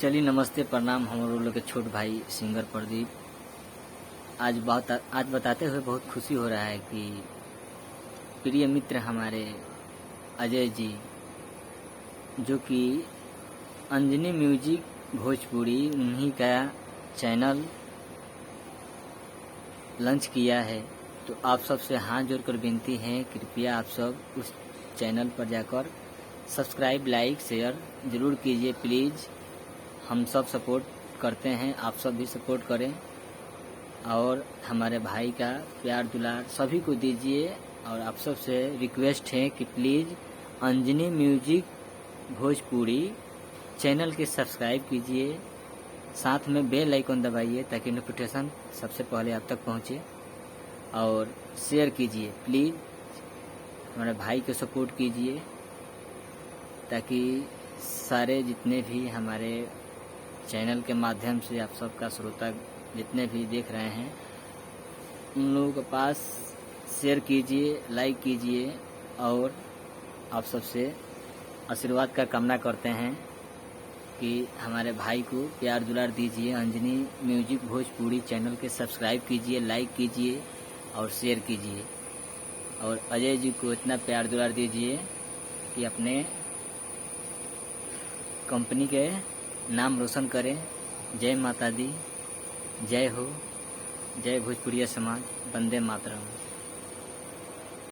चलिए नमस्ते प्रणाम। हम लोग के छोट भाई सिंगर प्रदीप आज बताते हुए बहुत खुशी हो रहा है कि प्रिय मित्र हमारे अजय जी, जो कि अंजनी म्यूजिक भोजपुरी, उन्हीं का चैनल लॉन्च किया है। तो आप सबसे हाथ जोड़कर विनती है, कृपया आप सब उस चैनल पर जाकर सब्सक्राइब, लाइक, शेयर ज़रूर कीजिए प्लीज़। हम सब सपोर्ट करते हैं, आप सब भी सपोर्ट करें और हमारे भाई का प्यार दुलार सभी को दीजिए। और आप सब से रिक्वेस्ट है कि please Anjani music Bhojpuri channel के सब्सक्राइब कीजिए, साथ में बेल आइकन दबाइए ताकि नोटिफिकेशन सबसे पहले आप तक पहुंचे, और शेयर कीजिए प्लीज़। हमारे भाई को सपोर्ट कीजिए ताकि सारे जितने भी हमारे चैनल के माध्यम से आप सबका श्रोता जितने भी देख रहे हैं, उन लोगों के पास शेयर कीजिए, लाइक कीजिए और आप सबसे आशीर्वाद का कामना करते हैं कि हमारे भाई को प्यार दुलार दीजिए। अंजनी म्यूजिक भोजपुरी चैनल के सब्सक्राइब कीजिए, लाइक कीजिए और शेयर कीजिए, और अजय जी को इतना प्यार दुलार दीजिए कि अपने कंपनी के नाम रोशन करें। जय माता दी, जय हो, जय भोजपुरिया समाज, वंदे मातरम।